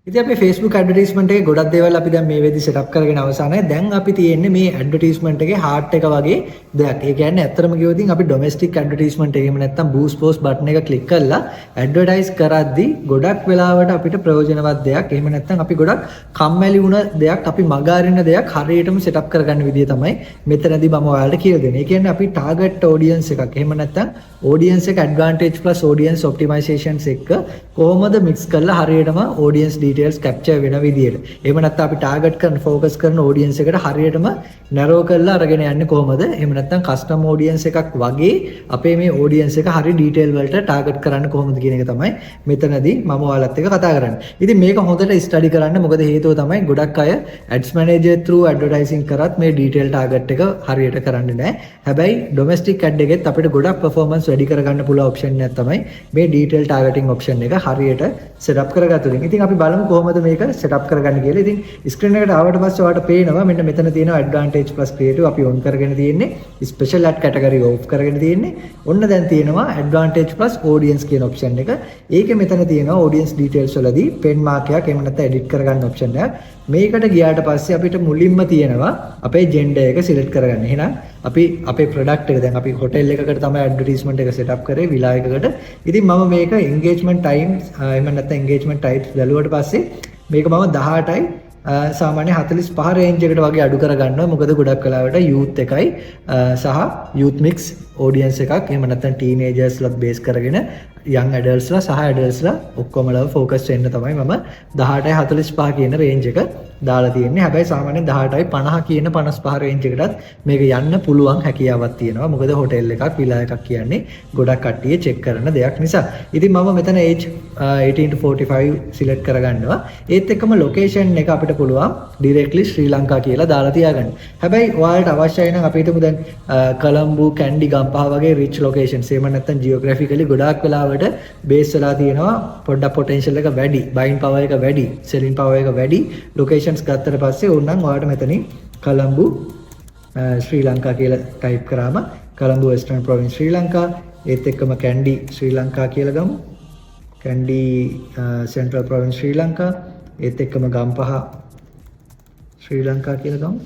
ඉතින් අපේ Facebook advertisement එකේ ගොඩක් දේවල් අපි දැන් මේ වෙද්දි සෙටප් කරගෙන අවසానයි. දැන් අපි තියෙන්නේ මේ ඇඩ්වර්ටයිස්මන්ට් එකේ හાર્ට් එක වගේ දෙයක්. ඒ කියන්නේ ඇත්තටම කිව්වොත් අපි ඩොමෙස්ටික් ඇඩ්වර්ටයිස්මන්ට් එකේම නැත්තම් බූස්ට් පෝස්ට් බටන් එක ක්ලික් කරලා ඇඩ්වර්ටයිස් කරද්දී ගොඩක් වෙලාවට අපිට ප්‍රයෝජනවත් දෙයක්. එහෙම නැත්තම් අපි ගොඩක් කම්මැලි වුණ දෙයක්, අපි මගහරින දෙයක් හරියටම සෙටප් කරගන්න විදිය තමයි මෙතනදී මම ඔයාලට කියලා දෙන්නේ. ඒ කියන්නේ අපි ටාගට් ඔඩියන්ස් එකක්. එහෙම නැත්තම් ඔඩියන්ස් එක ඇඩ්වාන්ටේජ් ප්ලස් ඔඩියන්ස් ඔප්ටිමයිසේෂන්ස් එක කොහොමද මික්ස් කරලා හරියටම ඔඩියන්ස් ඩීටේල්ස් කැප්චර් වෙන විදියට. එහෙම නැත්නම් අපි ටාගට් කරන ફોකස් කරන ඔඩියන්ස් එකට හරියටම නැරෝ කරලා අරගෙන යන්නේ කොහොමද? එහෙම නැත්නම් කස්ටම් ඔඩියන්ස් එකක් වගේ අපේ මේ ඔඩියන්ස් එක හරිය ඩීටේල් වලට ටාගට් කරන්න කොහොමද කියන එක තමයි මෙතනදී මම ඔයාලත් එක්ක කතා කරන්නේ. ඉතින් මේක හොඳට ස්ටඩි කරන්න. මොකද හේතුව තමයි ගොඩක් අය ඇඩ්ස් මැනේජර් through ඇඩ්වර්ටයිසින් කරත් මේ ඩීටේල් ටාගට් එක හරියට කරන්නේ නැහැ. හැබැයි ඩොමෙස්ටික් ඇඩ් එකෙත් අපිට ගොඩක් performance වැඩි කරගන්න පුළුවන් ඔප්ෂන් එකක් තමයි මේ ඩීටේල් ටාගටින් ඔප්ෂන් එක හරියට සෙටප් කරගත්තුලින්. ඉතින් අපි බලමු කොහොමද මේක සෙටප් කරගන්න කියලා. ඉතින් ස්ක්‍රීන් එකට ආවට පස්සේ ඔයාලට පේනවා මෙන්න මෙතන තියෙනවා ඇඩ්වාන්ටේජ් ප්ලස් ක්‍රියේටිව් අපි ඔන් කරගෙන තියෙන්නේ. ස්පෙෂල් ඇඩ් කැටගරි ඔෆ් කරගෙන තියෙන්නේ. ඔන්න දැන් තියෙනවා ඇඩ්වාන්ටේජ් ප්ලස් ඔඩියන්ස් කියන ඔප්ෂන් එක. ඒකේ මෙතන තියෙනවා ඔඩියන්ස් ඩීටේල්ස් වලදී පෙන් මාක් එකක් එහෙම නැත්නම් එඩිට් කරගන්න ඔප්ෂන් එකක්. මේකට ගියාට පස්සේ අපිට මුලින්ම තියෙනවා අපේ ජෙන්ඩර් එක සිලෙක්ට් කරගන්න. එහෙනම් අපි අපේ ප්‍රොඩක්ට් එක දැන් අපි හොටෙල් එකකට තමයි ඇඩ්වර්ටයිස්මන්ට් එක සෙටප් කරේ විලා එකකට. ඉතින් මම මේක එන්ගේජ්මන්ට් ටයිම්ස් එහෙම නැත්නම් එන්ගේජ්මන්ට් ටයිප්ස් බැලුවට පස්සේ මේක මම 18යි සාමාන්‍ය 45 රේන්ජ් එකට වගේ අඩු කරගන්නවා. මොකද ගොඩක් වෙලාවට යූත් එකයි සහ යූත් මික්ස් ඔඩියන්ස් එකක් එහෙම නැත්නම් ටීනේජර්ස්ලා බේස් කරගෙන යන් ඇඩල්ට්ස්ලා සහ ඇඩල්ට්ස්ලා ඔක්කොමලා ફોකස් වෙන්න තමයි මම 18යි 45 කියන රේන්ජ් එක දාලා තියෙන්නේ. හැබැයි සාමාන්‍යයෙන් 18යි 50 කියන 55 රේන්ජ් එකටත් මේක යන්න පුළුවන් හැකියාවක් තියෙනවා. මොකද හොටෙල් එකක් විලා එකක් කියන්නේ ගොඩක් කට්ටිය චෙක් කරන දෙයක් නිසා. ඉතින් මම මෙතන age 18 to 45 සිලෙක්ට් කරගන්නවා. ඒත් එක්කම ලොකේෂන් එක අපිට පුළුවන් ඩිරෙක්ට්ලි ශ්‍රී ලංකා කියලා දාලා තියාගන්න. හැබැයි ඔයාලට අවශ්‍යයි නම් අපි හිතමු දැන් කොළඹ, කැන්ඩි, ගම්පහ වගේ රිච් ලොකේෂන්ස් එහෙම නැත්නම් ජියෝග්‍රැෆිකලි ගොඩාක් වෙලාවට බේස් වෙලා තියෙනවා පොඩ්ඩක් පොටෙන්ෂල් එක වැඩි, බයින් පවර් එක වැඩි, සෙලින් පවර් එක වැඩි ලොකේෂන්ස් ගත්තට පස්සේ ඕනනම් ඔයාලට මෙතනින් කොළඹ ශ්‍රී ලංකා කියලා ටයිප් කරාම කොළඹ වෙස්ටර්න් ප්‍රොවින්ස් ශ්‍රී ලංකා ඒත් එක්කම කැන්ඩි ශ්‍රී ලංකා කියලා ගමු. කැන්ඩි සෙන්ට්‍රල් ප්‍රොවින්ස් ශ්‍රී ලංකා ඒත් එක්කම ගම්පහ ශ්‍රී ලංකා කියලා ගමු.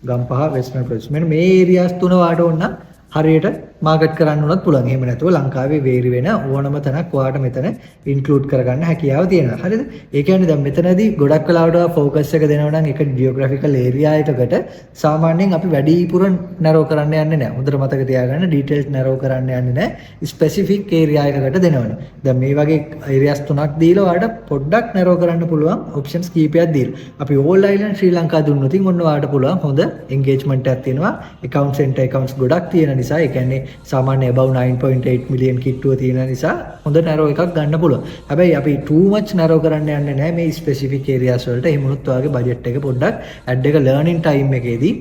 Gampaha western province. මෙන්න මේ ඒරියාස් තුන වාට ඕන හරියට මාකට් කරන්න උනත් පුළුවන්. එහෙම නැතුව ලංකාවේ වේරි වෙන ඕනම තැනක් ඔයාලට මෙතන ඉන්ක්ලූඩ් කරගන්න හැකියාව තියෙනවා. හරිද? ඒ කියන්නේ දැන් මෙතනදී ගොඩක් වෙලාවට ෆෝකස් එක දෙනවා නම් එක ජියෝග්‍රැෆිකල් ඒරියා එකකට සාමාන්‍යයෙන් අපි වැඩිපුර නැරෝ කරන්න යන්නේ නැහැ. හොඳට මතක තියාගන්න ඩීටේල්ස් නැරෝ කරන්න යන්නේ නැහැ. ස්පෙસિෆික් ඒරියා එකකට දෙනවනේ. දැන් මේ වගේ ඒරියාස් තුනක් දීලා ඔයාලට පොඩ්ඩක් නැරෝ කරන්න පුළුවන් ඔප්ෂන්ස් කීපයක් දීලා. අපි ඕල් අයිලන්ඩ් ශ්‍රී ලංකා දුන්නොත් ඔන්න ඔයාලට පුළුවන් හොඳ එන්ගේජ්මන්ට් එකක් තියෙනවා. account center accounts ගොඩක් තියෙන නිසා ඒ කියන්නේ සාමාන්‍ය above 9.8 මිලියන් කිට්ටුව තියෙන නිසා හොඳ නැරෝ එකක් ගන්න පුළුවන්. හැබැයි අපි too much නැරෝ කරන්න යන්නේ නැහැ මේ ස්පෙસિෆික් ඒරියාස් වලට. එහෙම වුණොත් ඔයාගේ බජට් එක පොඩ්ඩක් ඇඩ් එක ලර්නින් ටයිම් එකේදී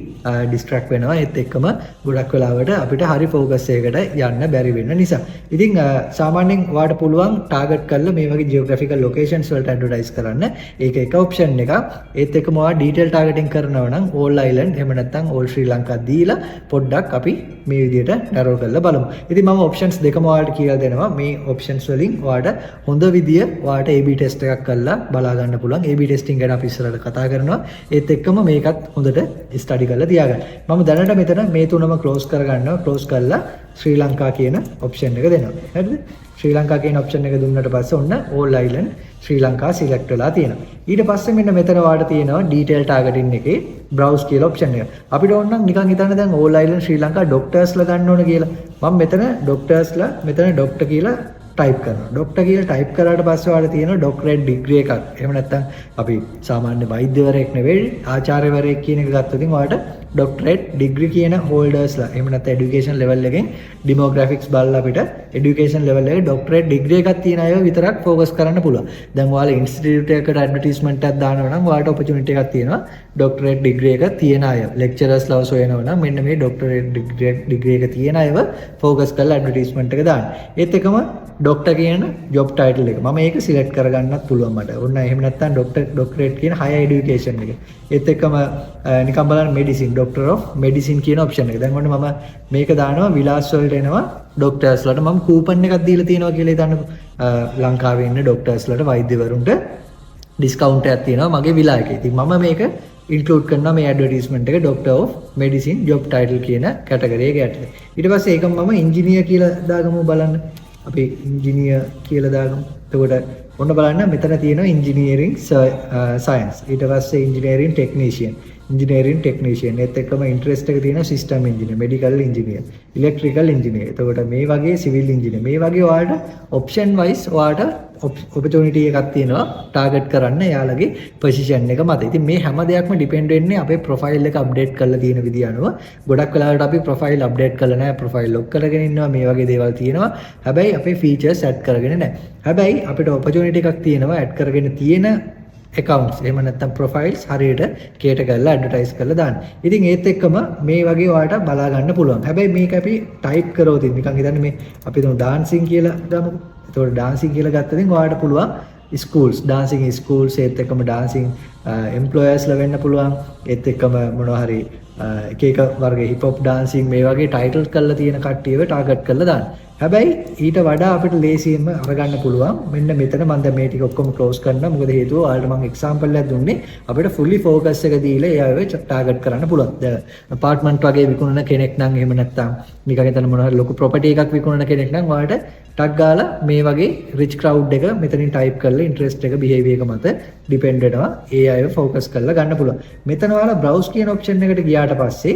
ඩිස්ට්‍රැක්ට් වෙනවා. ඒත් එක්කම ගොඩක් වෙලාවට අපිට හරි ફોකස් එකකට යන්න බැරි වෙන නිසා. ඉතින් සාමාන්‍යයෙන් ඔයාලට පුළුවන් ටාගට් කරලා මේ වගේ ජියෝග්‍රැෆිකල් ලොකේෂන්ස් වලට ඇඩ්වර්ටයිස් කරන්න. ඒක එක ඔප්ෂන් එකක්. ඒත් එක්කම ඔයා ඩීටේල් ටාගටින් කරනවා නම් ඕල් අයිලන්ඩ් එහෙම නැත්නම් ඕල් ශ්‍රී ලංකා දීලා පොඩ්ඩක් අපි මේ විදිහට නැරෝ කරලා බලමු. ඉතින් මම ඔප්ෂන්ස් දෙකම ඔයාලට කියලා දෙනවා. මේ ඔප්ෂන්ස් වලින් ඔයාලට හොඳ විදිය ඔයාලට AB ටෙස්ට් එකක් කරලා බලා ගන්න පුළුවන්. AB ටෙස්ටිං ගැන අපි ඉස්සරහට කතා කරනවා. ඒත් එක්කම මේකත් හොඳට ස්ටඩි කරලා තියාගන්න. මම දැනට මෙතන මේ තුනම ක්ලෝස් කරගන්නවා. ක්ලෝස් කරලා ශ්‍රී ලංකා කියන ඔප්ෂන් එක දෙනවා. හරිද? ශ්‍රී ලංකා කියන ඔප්ෂන් එක දුන්නට පස්සේ ඔන්න ඕල් අයිලන්ඩ් ශ්‍රී ලංකා සිලෙක්ට් වෙලා තියෙනවා. ඊට පස්සේ මෙන්න මෙතන වාට තියෙනවා ඩීටේල් ටාගටින් එකේ බ්‍රවුස් කියලා ඔප්ෂන් එක. අපිට ඕන නම් නිකන් හිතන්න දැන් ඕල් අයිලන්ඩ් ශ්‍රී ලංකා ඩොක්ටර්ස්ලා ගන්න ඕන කියලා. මම මෙතන ඩොක්ටර්ස්ලා මෙතන ඩොක්ටර් කියලා ටයිප් කරනවා. ඩොක්ටර් කියලා ටයිප් කරාට පස්සේ ඔයාලට තියෙනවා ඩොක්ටරේට් ඩිග්‍රී එකක්. එහෙම නැත්නම් අපි සාමාන්‍ය වෛද්‍යවරයෙක් නෙවෙයි ආචාර්යවරයෙක් කියන එක ගත්තොත් ඔයාලට ඩොක්ටරේට් ඩිග්‍රී කියන හෝල්ඩර්ස්ලා එහෙම නැත්නම් এডুকেෂන් ලෙවල් එකෙන් ඩෙමෝග්‍රැෆික්ස් බලලා අපිට এডুকেෂන් ලෙවල් එකේ ඩොක්ටරේට් ඩිග්‍රී එකක් තියෙන අයව විතරක් ෆෝකස් කරන්න පුළුවන්. දැන් ඔයාලා ඉන්ස්ටිටියුට් එකකට ඇඩ්වර්ටයිස්මන්ට් එකක් දානවා නම් ඔයාලට ඔපචුනිටි එකක් තියෙනවා ඩොක්ටරේට් ඩිග්‍රී එක තියෙන අය ලෙක්චරර්ස්ලා සොයනවා නම් මෙන්න මේ ඩොක්ටරේට් ඩිග්‍රී එක තියෙන අයව ෆෝකස් කරලා ඇඩ්වර්ටයිස්මන්ට් එක දාන්න. ඒත් එකම ඩොක්ටර් කියන ජොබ් ටයිටල් එක මම ඒක සිලෙක්ට් කරගන්නත් පුළුවන් මට. ඔන්න එහෙම නැත්නම් ඩොක්ටරේට් කියන හයර් এডুকেෂන් එක. ඒත් එක්කම නිකන් බලන්න මෙඩිසින් Doctor of Medicine කියන option එක. දැන් ඔන්න මම මේක දානවා විලාස් වලට එනවා doctors වලට මම coupon එකක් දීලා තියෙනවා කියලා හිතන්නකෝ. ලංකාවේ ඉන්න doctors වලට වෛද්‍යවරුන්ට discount එකක් තියෙනවා මගේ විලා එකේ. ඉතින් මම මේක include කරනවා මේ advertisement එක Doctor of Medicine job title කියන category එක යටතේ. ඊට පස්සේ ඒක මම engineer කියලා දාගමු බලන්න. අපි engineer කියලා දාගමු. එතකොට ඔන්න බලන්න මෙතන තියෙනවා engineering science. ඊට පස්සේ engineering technician. ඒත් එක්කම interest එක තියෙනවා system engineer, medical engineer, electrical engineer. එතකොට මේ වගේ civil engineer. මේ වගේ ඔයාලට option wise ඔයාලට opportunity එකක් තියෙනවා target කරන්න එයාලගේ position එක මත. ඉතින් මේ හැම දෙයක්ම depend වෙන්නේ අපේ profile එක update කරලා තියෙන විදිය අනුව. ගොඩක් වෙලාවට අපි profile update කරලා නැහැ, profile lock කරගෙන ඉන්නවා. මේ වගේ දේවල් තියෙනවා. හැබැයි අපේ features add කරගෙන නැහැ. හැබැයි අපිට opportunity එකක් තියෙනවා add කරගෙන තියෙන accounts එහෙම නැත්නම් profiles හරියට cater කරලා advertise කරලා දාන්න. ඉතින් ඒත් එක්කම මේ වගේ ඔයාලට බලා ගන්න පුළුවන්. හැබැයි මේක අපි type කරොත් නිකන් හිතන්න මේ අපි තුමු dancing කියලා ගමුකෝ. එතකොට dancing කියලා ගත්තොත් ඔයාලට පුළුවන් schools, dancing schools ඒත් එක්කම dancing employers ලා වෙන්න පුළුවන්. ඒත් එක්කම මොනවා හරි එක වර්ග hip hop dancing මේ වගේ title කරලා තියෙන කට්ටියව target කරලා දාන්න. හැබැයි ඊට වඩා අපිට ලේසියෙන්ම අරගන්න පුළුවන් මෙන්න මෙතන මම දැන් මේ ටික ඔක්කොම ක්ලෝස් කරනවා. මොකද හේතුව ඔයාලට මම එක්සැම්පල් එකක් දුන්නේ අපිට fully focus එක දීලා එයාව ටාගට් කරන්න පුළුවන්. දැන් apartment වගේ විකුණන කෙනෙක් නම් එහෙම නැත්නම් නිකන් හිතන්න මොනවා හරි ලොකු property එකක් විකුණන කෙනෙක් නම් ඔයාලට ටක් ගාලා මේ වගේ rich crowd එක මෙතනින් type කරලා interest එක behavior එක මත depend වෙනවා. ඒ අයව focus කරලා ගන්න පුළුවන්. මෙතන ඔයාලා browse කියන option එකට ගියාට පස්සේ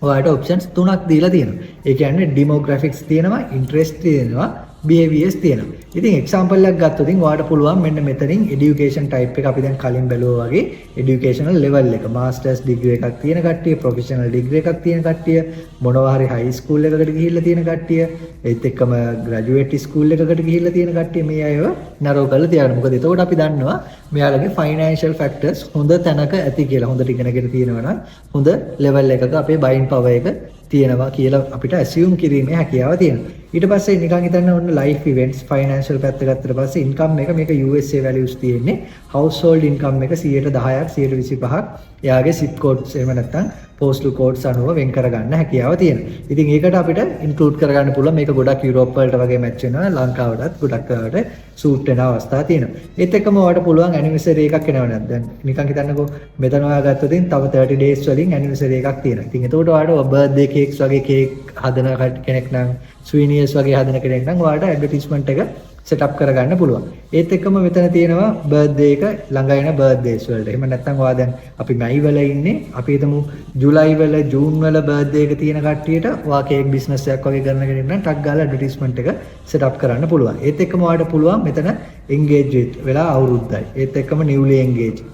ඔයාලට options තුනක් දීලා තියෙනවා. ඒ කියන්නේ demographics තියෙනවා, interest තියෙනවා, behaviors තියෙනවා. ඉතින් example එකක් ගත්තොත් ඔයාලට පුළුවන් මෙන්න මෙතනින් education type එක අපි දැන් කලින් බැලුවා වගේ educational level එක masters degree එකක් තියෙන කට්ටිය, professional degree එකක් තියෙන කට්ටිය, මොනවා හරි high school එකකට ගිහිල්ලා තියෙන කට්ටිය, ඒත් එක්කම graduate school එකකට ගිහිල්ලා තියෙන කට්ටිය මේ අයව narrow කරලා තියාගන්න. මොකද එතකොට අපි දන්නවා මෙයාලගේ financial factors හොඳ තැනක ඇති කියලා. හොඳට ඉගෙනගෙන තියෙනවා නම් හොඳ level එකක අපේ buying power එක තියෙනවා කියලා අපිට assume කිරීමේ හැකියාව තියෙනවා. ඊට පස්සේ නිකන් හිතන්න ඕන life events financial පැත්ත ගත්තට පස්සේ income එක මේක USA values තියෙන්නේ. household income එක 10%ක් 125ක් එයාගේ zip codes එහෙම නැත්නම් postal codes අනුව වෙන් කරගන්න හැකියාව තියෙනවා. ඉතින් ඒකට අපිට include කරගන්න පුළුවන්. මේක ගොඩක් යුරෝප් වලට වගේ match වෙනවා. ලංකාවටත් ගොඩක් වෙලාවට suit වෙන අවස්ථා තියෙනවා. ඒත් එක්කම ඔයාලට පුළුවන් anniversary එකක් එනවා නේද? දැන් නිකන් හිතන්නකෝ මෙතන ඔයා ගත්තොත් තව 30 days වලින් anniversary එකක් තියෙනවා. ඉතින් එතකොට ඔයාලට birthday cakes වගේ cake හදන කෙනෙක් නම් souvenirs වගේ හදන කෙනෙක් නම් ඔයාලට advertisement එක set up කරගන්න පුළුවන්. ඒත් එක්කම මෙතන තියෙනවා birthday එක ළඟ එන birthdays වලට. එහෙම නැත්නම් ඔයා දැන් අපි May වල ඉන්නේ. අපි හිතමු July වල June වල birthday එක තියෙන කට්ටියට ඔයා cake business එකක් වගේ කරන කෙනෙක් නම් ටක් ගාලා advertisement එක set up කරන්න පුළුවන්. ඒත් එක්කම ඔයාලට පුළුවන් මෙතන engage වෙලා අවුරුද්දයි. ඒත් එක්කම newly engaged.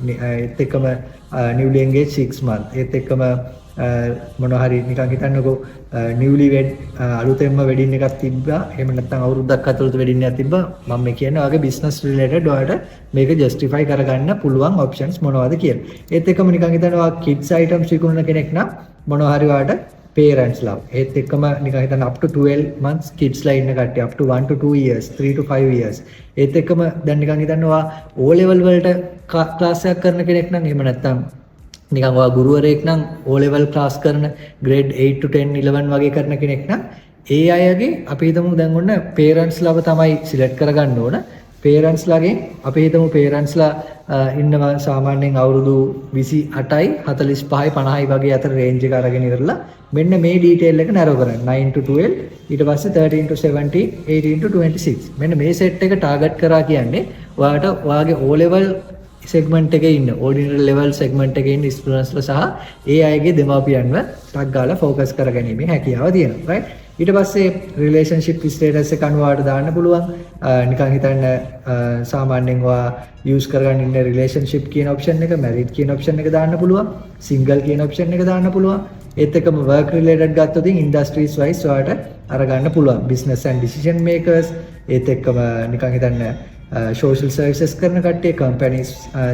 ඒත් එක්කම newly engaged 6 month. ඒත් එක්කම මොනවා හරි නිකන් හිතන්නකෝ newly wed අලුතෙන්ම wedding එකක් තිබ්බා. එහෙම නැත්නම් අවුරුද්දක් ඇතුළත wedding එකක් තිබ්බා. මම මේ කියන්නේ ඔයගේ business related ඔයාලට මේක justify කරගන්න පුළුවන් options මොනවද කියලා. ඒත් එක්කම නිකන් හිතනවා kids items විකුණන කෙනෙක් නම් මොනවා හරි ඔයාලට parents love. ඒත් එක්කම නිකන් හිතන්න up to 12 months kids ලා ඉන්න කට්ටිය up to 1 to 2 years 3 to 5 years. ඒත් එක්කම දැන් නිකන් හිතන්න ඔයා O level වලට class එකක් කරන කෙනෙක් නම් එහෙම නැත්නම් නිකන් ඔයා ගුරුවරයෙක් නම් O level class කරන grade 8 to 10 11 වගේ කරන කෙනෙක් නම් ඒ අයගේ අපි හිතමු දැන් ඔන්න parents ලව තමයි select කරගන්න ඕන. parents ලාගෙන් අපි හිතමු parents ලා ඉන්නවා සාමාන්‍යයෙන් අවුරුදු 28යි 45යි 50යි වගේ අතර range එක අරගෙන ඉවරලා මෙන්න මේ detail එක narrow කරන්න 9 to 12 ඊට පස්සේ 13 to 17 18 to 26 මෙන්න මේ set එක target කරා කියන්නේ ඔයාලට ඔයාගේ O level segment එකේ ඉන්න ordinary level segment එකේ ඉන්න students ලා සහ ඒ අයගේ දෙමාපියන්ව ටක් ගාලා focus කරගැනීමේ හැකියාව තියෙනවා right. ඊට පස්සේ relationship status එක අනුවාට දාන්න පුළුවන්. නිකන් හිතන්න සාමාන්‍යයෙන් ඔයා use කරගෙන ඉන්න relationship කියන option එක, married කියන option එක දාන්න පුළුවන්, single කියන option එක දාන්න පුළුවන්. ඒත් එක්කම work related ගත්තොත් industries wise ඔයාට අරගන්න පුළුවන්. business and decision makers ඒත් එක්කම නිකන් හිතන්න social services කරන කට්ටිය, companies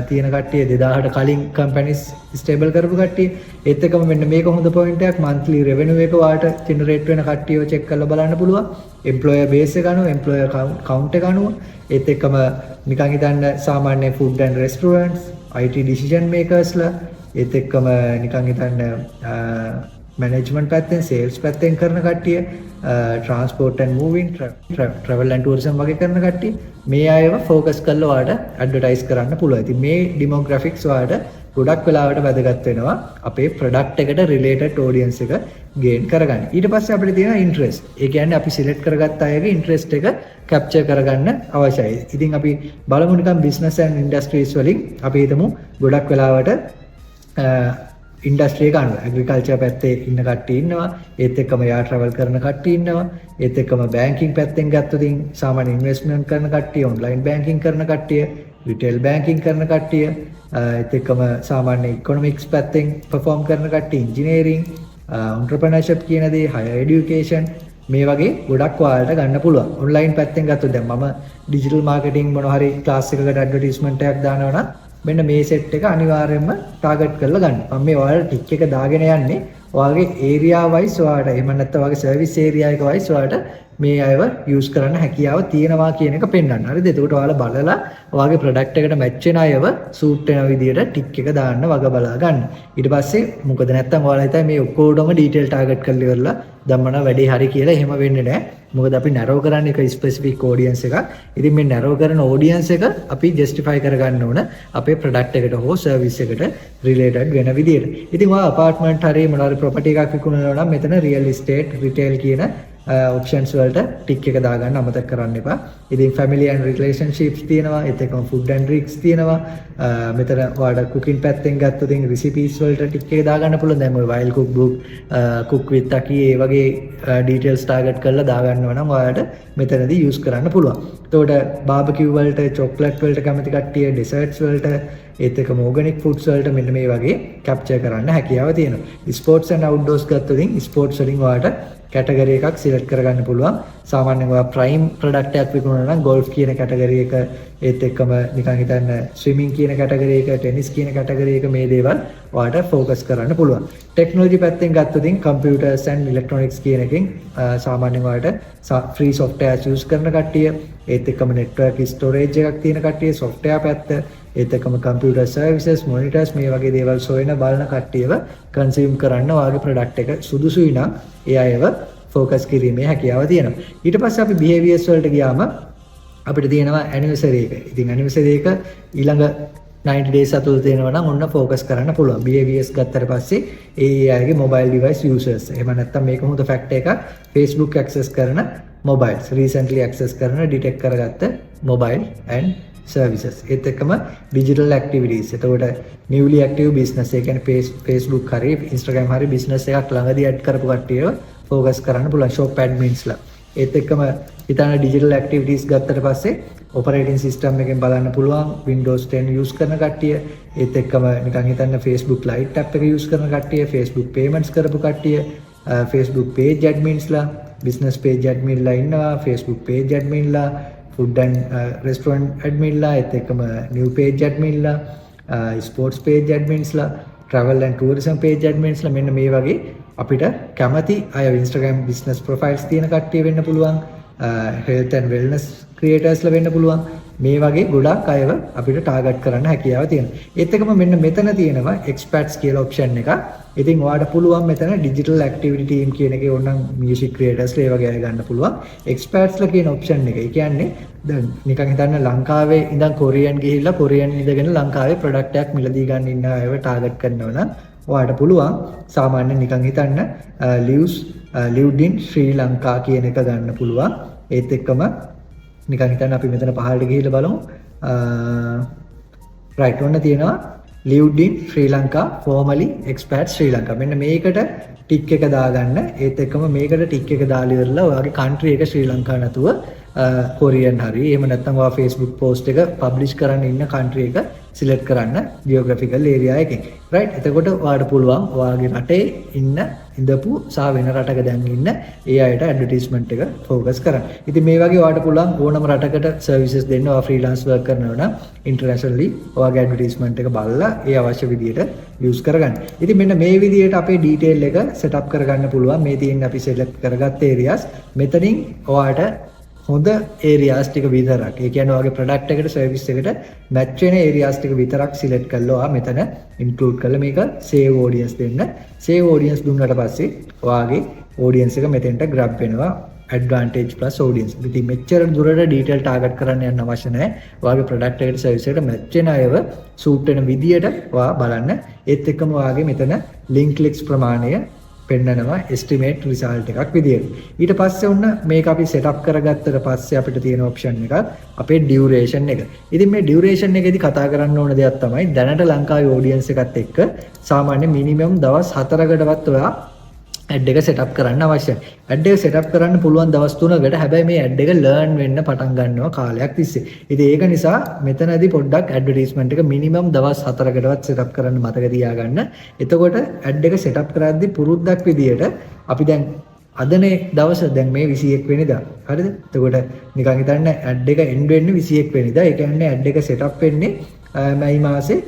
තියෙන කට්ටිය, 2000ට කලින් companies stable කරපු කට්ටිය. ඒත් එක්කම මෙන්න මේක හොඳ point එකක්, monthly revenue එක වාට generate වෙන කට්ටියව check කරලා බලන්න පුළුවන්. employer base එක අනුව, employer count එක අනුව. ඒත් එක්කම නිකන් හිතන්න සාමාන්‍ය food and restaurants, IT decision makers ලා, ඒත් එක්කම නිකන් හිතන්න මැනේජ්මන්ට් පැත්තෙන් සේල්ස් පැත්තෙන් කරන කට්ටිය transport and moving travel and tourism වගේ කරන කට්ටිය මේ අයව ෆෝකස් කරලා ඔයාලට ඇඩ්වර්ටයිස් කරන්න පුළුවන්. ඉතින් මේ ඩෙමෝග්‍රැෆික්ස් ඔයාලට ගොඩක් වෙලාවට වැදගත් වෙනවා අපේ ප්‍රොඩක්ට් එකට රිලේටඩ් ඔඩියන්ස් එක ගේන් කරගන්න. ඊට පස්සේ අපිට තියෙනවා ඉන්ට්‍රෙස්ට්. ඒ කියන්නේ අපි සිලෙක්ට් කරගත්ත අයගේ ඉන්ට්‍රෙස්ට් එක කැප්චර් කරගන්න අවශ්‍යයි. ඉතින් අපි බලමු නිකන් බිස්නස් ඇන්ඩ් ඉන්ඩස්ට්‍රීස් වලින් අපි හිතමු ගොඩක් වෙලාවට ඉන්ඩස්ට්‍රි එක අනුව ඇග්‍රිකල්චර් පැත්තේ ඉන්න කට්ටිය ඉන්නවා, ඒත් එක්කම යා ට්‍රැවල් කරන කට්ටිය ඉන්නවා, ඒත් එක්කම බැංකින් පැත්තෙන් ගත්තොත් සාමාන්‍ය ඉන්වෙස්ට්මන්ට් කරන කට්ටිය, ඔන්ලයින් බැංකින් කරන කට්ටිය, රිටේල් බැංකින් කරන කට්ටිය, ඒත් එක්කම සාමාන්‍ය ඉකොනොමික්ස් පැත්තෙන් perform කරන කට්ටිය, ඉන්ජිනියරින්, entrepreneurship කියන දේ, higher education මේ වගේ ගොඩක් ඔයාලට ගන්න පුළුවන්. ඔන්ලයින් පැත්තෙන් ගත්තොත් දැන් මම ඩිජිටල් මාකටිං මොන හරි ක්ලාස් එකකට ඇඩ්වර්ටයිස්මන්ට් එකක් දානවා නම් මෙන්න මේ සෙට් එක අනිවාර්යයෙන්ම ටාගට් කරලා ගන්න. මම මේ ඔයාලට ටික් එක දාගෙන යන්නේ ඔයාගේ ඒරියා වයිස් ඔයාලට එහෙම නැත්නම් ඔයාගේ සර්විස් ඒරියා එක වයිස් ඔයාලට මේ අයව යූස් කරන්න හැකියාව තියෙනවා කියන එක පෙන්වන්න. හරිද? එතකොට ඔයාලා බලලා ඔයාගේ ප්‍රොඩක්ට් එකට මැච් වෙන අයව සූට් වෙන විදියට ටික් එක දාන්න වග බලා ගන්න. ඊට පස්සේ මොකද නැත්තම් ඔයාලා හිතයි මේ ඔක්කොටම ඩීටේල් ටාගට් කරලා ඉවරලා ධම්මන වැඩේ හරි කියලා එහෙම වෙන්නේ නැහැ. මොකද අපි නැරෝ කරන්නේ එක ස්පෙસિෆික් ඔඩියන්ස් එකක්. ඉතින් මේ නැරෝ කරන ඔඩියන්ස් එක අපි ජස්ටිෆයි කරගන්න ඕන අපේ ප්‍රොඩක්ට් එකට හෝ සර්විස් එකට රිලේටඩ් වෙන විදියට. ඉතින් ඔයා අපාර්ට්මන්ට් හරි මොනවා හරි ප්‍රොපර්ටි එකක් විකුණනවා නම් මෙතන රියල් ඉස්ටේට්, රිටේල් කියන ඔප්ෂන්ස් වලට ටික් එක දාගන්න අමතක කරන්න එපා. ඉතින් ෆැමිලි ඇන්ඩ් රිලේෂන්ෂිප්ස් තියෙනවා, ඒත් එක්කම ෆුඩ් ඇන්ඩ් ඩ්‍රින්ක්ස් තියෙනවා. මෙතන ඔයාලට කුකින් පැත්තෙන් ගත්තොත් රිසිපීස් වලට ටික් එක දාගන්න පුළුවන්. දැන් ඔය වයිල් කුක් බුක්, කුක් විත් අකි ඒ වගේ ඩීටේල්ස් ටාගට් කරලා දාගන්නවා නම් ඔයාලට මෙතනදී යූස් කරන්න පුළුවන්. එතකොට බාබකියු වලට, චොක්ලට් වලට කැමති කට්ටිය, ඩෙසර්ට්ස් වලට, ඒත් එක්කම ඕගනික් ෆුඩ්ස් වලට මෙන්න මේ වගේ කැප්චර් කරන්න හැකියාව තියෙනවා. ස්පෝර්ට්ස් ඇන්ඩ් අවුට්ඩෝර්ස් ගත්තොත් ස්පෝර්ට්ස් වලින් ඔයාලට කැටගරි එකක් සිලෙක්ට් කරගන්න පුළුවන්. සාමාන්‍යයෙන් ඔයා ප්‍රයිම් ප්‍රොඩක්ට් එකක් විකුණනවා නම් ගෝල්ෆ් කියන කැටගරි එක, ඒත් එක්කම නිකන් හිතන්න ස්විමින් කියන කැටගරි එක, ටෙනිස් කියන කැටගරි එක මේ දේවල් ඔයාලට ફોකස් කරන්න පුළුවන්. ටෙක්නොලොජි පැත්තෙන් ගත්තොත් කම්පියුටර්ස් ඇන්ඩ් ඉලෙක්ට්‍රොනික්ස් කියන එකෙන් සාමාන්‍යයෙන් ඔයාලට ෆ්‍රී සොෆ්ට්වෙයාර්ස් යූස් කරන කට්ටිය, ඒත් එක්කම නෙට්වර්ක් ස්ටෝරේජ් එකක් තියෙන කට්ටිය, සොෆ්ට්වෙයාර් පැත්ත, ඒත් එක්කම කම්පියුටර් සර්විසස්, මොනිටර්ස් මේ වගේ දේවල් සොයන බලන කට්ටියව කන්සියුම් කරන්න ඔයාගේ ප්‍රොඩක්ට් එක සුදුසුයි නම් ඒ අයව ෆෝකස් කිරීමේ හැකියාව තියෙනවා. ඊට පස්සේ අපි බිහේවියර්ස් වලට ගියාම අපිට තියෙනවා ඇනිවර්සරි එක. ඉතින් ඇනිවර්සරි එක ඊළඟ 90 days අතුළත තියෙනවා නම් ඔන්න ફોකස් කරන්න පුළුවන්. බිහේවියර්ස් ගත්තට පස්සේ ඒ අයගේ මොබයිල් ඩිවයිස් යූසර්ස්. එහෙම නැත්නම් මේක හොඳ ෆැක්ට් එකක්. Facebook ඇක්සස් කරන මොබයිල්ස්, රීසන්ට්ලි ඇක්සස් කරන ඩිටෙක්ට් කරගත්ත මොබයිල් ඇන්ඩ් services. ඒත් එක්කම digital activities. එතකොට newly active business, ඒ කියන්නේ Facebook හරි Instagram හරි business එකක් ළඟදී add කරපු කට්ටියව focus කරන්න පුළුවන්, shop adminsලා. ඒත් එක්කම හිතන digital activities ගත්තට පස්සේ operating system එකෙන් බලන්න පුළුවන් Windows 10 use කරන කට්ටිය. ඒත් එක්කම නිකන් හිතන්න Facebook Lite app එක use කරන කට්ටිය, Facebook payments කරපු කට්ටිය, Facebook page adminsලා, business page adminලා ඉන්නවා, Facebook page adminලා, food and restaurant adminලා, ඒත් එක්කම new page adminලා, sports page adminsලා, travel and tourism page adminsලා, මෙන්න මේ වගේ අපිට කැමති අය Instagram business profiles තියෙන කට්ටිය වෙන්න පුළුවන්, health and wellness creatorsලා වෙන්න පුළුවන්. මේ වගේ ගොඩක් අයව අපිට ටාගට් කරන්න හැකියාව තියෙනවා. ඒත් එක්කම මෙන්න මෙතන තියෙනවා expats කියලා option එක. ඉතින් ඔයාලට පුළුවන් මෙතන digital activity team කියන එකේ ඕනනම් music creators ලා ඒ වගේ අය ගන්න පුළුවන්. expats ලා කියන option එක. ඒ කියන්නේ දැන් නිකන් හිතන්න ලංකාවේ ඉඳන් කොරියන් ගිහිල්ලා කොරියන් ඉඳගෙන ලංකාවේ product එකක් මිලදී ගන්න ඉන්න අයව ටාගට් කරනවා නම් ඔයාලට පුළුවන් සාමාන්‍යයෙන් නිකන් හිතන්න lived in ශ්‍රී ලංකා කියන එක ගන්න පුළුවන්. ඒත් එක්කම නිකන් හිතන්න අපි මෙතන පහළට ගිහිල්ලා බලමු. right ඔන්න තියෙනවා lived in Sri Lanka formerly expats Sri Lanka. මෙන්න මේකට ටික් එක දාගන්න. ඒත් එක්කම මේකට ටික් එක දාලා ඉවරලා ඔයාගේ country එක ශ්‍රී ලංකා නැතුව කොරියන් හරි එහෙම නැත්නම් ඔයා Facebook post එක publish කරන්න ඉන්න country එක select කරන්න geographical area එකෙන්. right එතකොට ඔයාලට පුළුවන් ඔයාගේ රටේ ඉඳපු සහ වෙන රටක දැන් ඉන්න ඒ අයට ඇඩ්වර්ටයිස්මන්ට් එක ફોකස් කරන්න. ඉතින් මේ වගේ ඔයාලට පුළුවන් ඕනම රටකට සර්විසස් දෙන්න ඔයා ෆ්‍රීලාන්ස් වර්ක් කරනවා නම් ඉන්ටර්නැෂනලි ඔයාගේ ඇඩ්වර්ටයිස්මන්ට් එක බලලා ඒ අවශ්‍ය විදියට යූස් කරගන්න. ඉතින් මෙන්න මේ විදියට අපේ ඩීටේල් එක සෙටප් කරගන්න පුළුවන්. මේ තියෙන අපි select කරගත්ත areas මෙතනින් ඔයාලට හොඳ ඒරියාස් ටික විතරක්. ඒ කියන්නේ ඔයාගේ ප්‍රොඩක්ට් එකට සර්විස් එකට මැච් වෙන ඒරියාස් ටික විතරක් සිලෙක්ට් කරලා ඔයා මෙතන ඉන්ක්ලූඩ් කරලා මේක සේව් ඔඩියන්ස් දෙන්න. සේව් ඔඩියන්ස් දුන්නාට පස්සේ ඔයාගේ ඔඩියන්ස් එක මෙතෙන්ට ග්‍රැබ් වෙනවා. Advantage plus audience. ඉතින් මෙච්චර දුරට ඩීටේල් ටාගට් කරන්න යන්න අවශ්‍ය නැහැ. ඔයාගේ ප්‍රොඩක්ට් එකට සර්විස් එකට මැච් වෙන අයව සූට් වෙන විදියට ඔයා බලන්න. ඒත් එක්කම ඔයාගේ මෙතන ලින්ක් ක්ලික්ස් ප්‍රමාණය පෙන්නනවා එස්ටිමේට් රිසල්ට් එකක් විදියට. ඊට පස්සේ ඔන්න මේක අපි සෙටප් කරගත්තට පස්සේ අපිට තියෙන ඔප්ෂන් එකක් අපේ ඩියුරේෂන් එක. ඉතින් මේ ඩියුරේෂන් එකේදී කතා කරන්න ඕන දෙයක් තමයි දැනට ලංකාවේ ඔඩියන්ස් එකත් එක්ක සාමාන්‍ය මිනිමම් දවස් 4කටවත් ඔයා ඇඩ් එක සෙටප් කරන්න අවශ්‍යයි. ඇඩ් එක සෙටප් කරන්න පුළුවන් දවස් 3කට. හැබැයි මේ ඇඩ් එක ලර්න් වෙන්න පටන් ගන්නවා කාලයක් තිස්සේ. ඉතින් ඒක නිසා මෙතනදී පොඩ්ඩක් ඇඩ්වර්ටයිස්මන්ට් එක මිනිමම් දවස් 4කටවත් සෙටප් කරන්න මතක තියාගන්න. එතකොට ඇඩ් එක සෙටප් කරද්දී පුරුද්දක් විදියට අපි දැන් අදනේ දවස දැන් මේ 21 වෙනිදා. හරිද? එතකොට නිකන් හිතන්න ඇඩ් එක එන්ඩ් වෙන්නේ 21 වෙනිදා. ඒ කියන්නේ ඇඩ් එක සෙටප් වෙන්නේ මැයි මාසේ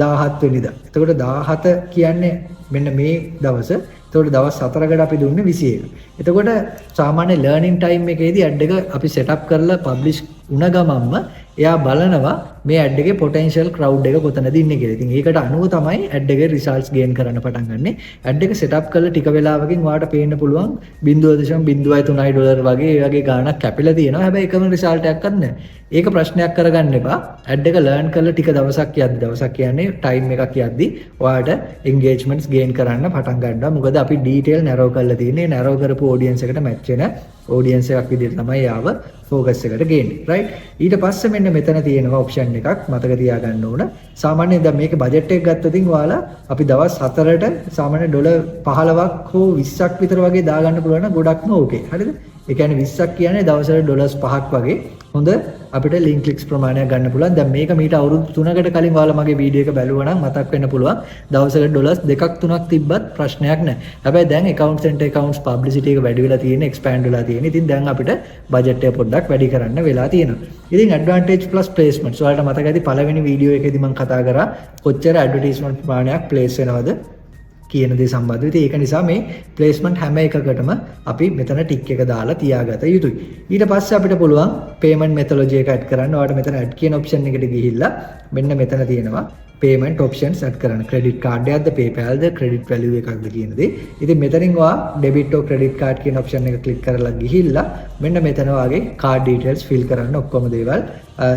17 වෙනිදා. එතකොට 17 කියන්නේ මෙන්න මේ දවස. එතකොට දවස් 4කට අපි දුන්නේ 21. එතකොට සාමාන්‍ය ලර්නින් ටයිම් එකේදී ඇඩ් එක අපි සෙටප් කරලා පබ්ලිෂ් වුණ ගමන්ම එයා බලනවා මේ ඇඩ් එකේ පොටෙන්ෂල් ක්‍රවුඩ් එක කොතනද ඉන්නේ කියලා. ඉතින් ඒකට අනුව තමයි ඇඩ් එකේ රිසල්ට්ස් ගේන් කරන්න පටන් ගන්නෙ. ඇඩ් එක සෙටප් කරලා ටික වෙලාවකින් ඔයාලට පේන්න පුළුවන් 0.03 ඩොලර් වගේ ඒ වගේ ගාණක් කැපිලා තියෙනවා. හැබැයි එකම රිසල්ට් එකක්වත් නැහැ. ඒක ප්‍රශ්නයක් කරගන්න එපා. ඇඩ් එක ලර්න් කරලා ටික දවසක් යද්දි දවසක් කියන්නේ ටයිම් එකක් යද්දි ඔයාලට එන්ගේජ්මන්ට්ස් ගේන් කරන්න පටන් ගන්නවා. මොකද අපි ඩීටේල් නැරෝ කරලා තියෙන්නේ. නැරෝ කරපු ඔඩියන්ස් එකට මැච් වෙන ඔඩියන්ස් එකක් විදිහට තමයි යාව ෆෝකස් එකට ගේන්නේ. රයිට්? ඊට පස්සේ මෙන්න මෙතන තියෙනවා ඔප්ෂන් එකක් මතක තියාගන්න ඕන. සාමාන්‍යයෙන් දැන් මේකේ බජට් එක ගත්තොත් ඔයාලා අපි දවස් 4ට සාමාන්‍ය ඩොලර් 15ක් හෝ 20ක් විතර වගේ දාගන්න පුළුවන් නම් ගොඩක්ම ඕකේ. හරිද? ඒ කියන්නේ 20ක් කියන්නේ දවසට ඩොලර්ස් 5ක් වගේ හොඳ අපිට ලින්ක් ක්ලික්ස් ප්‍රමාණයක් ගන්න පුළුවන්. දැන් මේක මීට අවුරුදු 3කට කලින් ඔයාලා මගේ වීඩියෝ එක බැලුවා නම් මතක් වෙන්න පුළුවන්. දවසකට ඩොලර්ස් 2ක් 3ක් තිබ්බත් ප්‍රශ්නයක් නැහැ. හැබැයි දැන් account center accounts publicity එක වැඩි වෙලා තියෙන, expand වෙලා තියෙන. ඉතින් දැන් අපිට බජට් එක පොඩ්ඩක් වැඩි කරන්න වෙලා තියෙනවා. ඉතින් advantage plus placements ඔයාලට මතක ඇති පළවෙනි වීඩියෝ එකේදී මම කතා කරා කොච්චර advertisement ප්‍රමාණයක් place වෙනවද කියන දේ සම්බන්ධව. ඉතින් ඒක නිසා මේ ප්ලේස්මන්ට් හැම එකකටම අපි මෙතන ටික් එක දාලා තියාගත යුතුයි. ඊට පස්සේ අපිට පුළුවන් පේමන්ට් මෙතොලොජි එක ඇඩ් කරන්න. ඔයාලට මෙතන ඇඩ් කියන ඔප්ෂන් එකට ගිහිල්ලා මෙන්න මෙතන තියෙනවා payment options add කරන්න. credit card එකක්ද PayPal ද credit value එකක්ද කියන දේ. ඉතින් මෙතනින් ඔයා debit or credit card කියන option එක click කරලා ගිහිල්ලා මෙන්න මෙතන ඔයාගේ card details fill කරන්න ඔක්කොම දේවල්.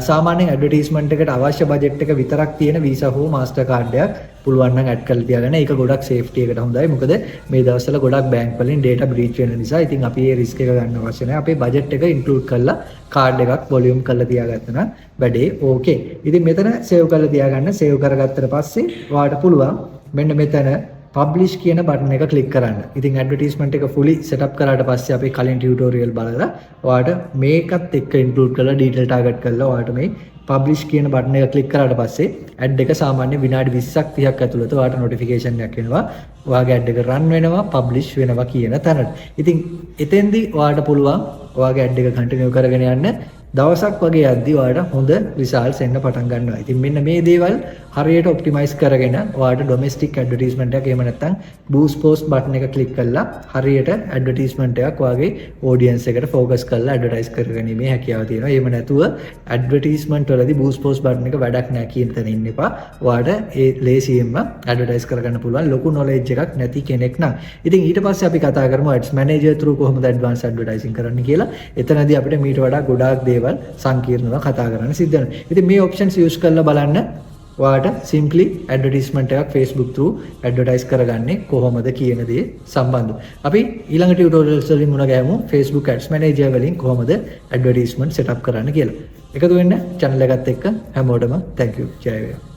සාමාන්‍යයෙන් ඇඩ්වර්ටයිස්මන්ට් එකට අවශ්‍ය බජට් එක විතරක් තියෙන Visa හෝ Mastercard එකක් පුළුවන් නම් ඇඩ් කරලා තියාගන්න. ඒක ගොඩක් සේෆ්ටි එකට හොඳයි. මොකද මේ දවස්වල ගොඩක් බැංක් වලින් data breach වෙන නිසා. ඉතින් අපි මේ risk එක ගන්න අවශ්‍ය නැහැ. අපේ බජට් එක include කරලා card එකක් volume කරලා තියාගත්තා නම් වැඩේ okay. ඉතින් මෙතන save කරලා තියාගන්න. save කරගත්තට පස්සේ ඔයාලට පුළුවන් මෙන්න මෙතන publish කියන බටන් එක click කරන්න. ඉතින් advertisement එක fully setup කරාට පස්සේ අපි කලින් tutorial බලලා ඔයාලට මේකත් එක්ක include කරලා detail target කරලා ඔයාලට මේ publish කියන බටන් එක click කරාට පස්සේ ad එක සාමාන්‍ය විනාඩි 20ක් 30ක් ඇතුළත ඔයාලට notification එකක් එනවා. ඔයාගේ ad එක run වෙනවා, publish වෙනවා කියන තැනට. ඉතින් එතෙන්දී ඔයාලට පුළුවන් ඔයාගේ ad එක continue කරගෙන යන්න. දවසක් වගේ යද්දි ඔයාලට හොඳ results එන්න පටන් ගන්නවා. ඉතින් මෙන්න මේ දේවල් හරියට optimize කරගෙන ඔයාලට domestic advertisement එකක් එහෙම නැත්නම් boost post button එක click කරලා හරියට advertisement එකක් ඔයාගේ audience එකට focus කරලා advertise කරගැනීමේ හැකියාව තියෙනවා. එහෙම නැතුව advertisement වලදී boost post button එක වැඩක් නැහැ කියන තැන ඉන්න එපා. ඔයාලට ඒ ලේසියෙන්ම advertise කරගන්න පුළුවන් ලොකු knowledge එකක් නැති කෙනෙක් නම්. ඉතින් ඊට පස්සේ අපි කතා කරමු ads manager through කොහොමද advanced advertising කරන්න කියලා. එතනදී අපිට මීට වඩා ගොඩාක් දේවල් සංකීර්ණව කතා කරන්න සිද්ධ වෙනවා. ඉතින් මේ options use කරලා බලන්න ඔයාලට simply advertisement එකක් Facebook through advertise කරගන්නේ කොහොමද කියන දේ සම්බන්ධව. අපි ඊළඟ tutorials වලින් මුණ ගැහමු Facebook ads manager වලින් කොහොමද advertisement setup කරන්න කියලා. එකතු වෙන්න channel එකත් එක්ක හැමෝටම thank you. ජය වේවා.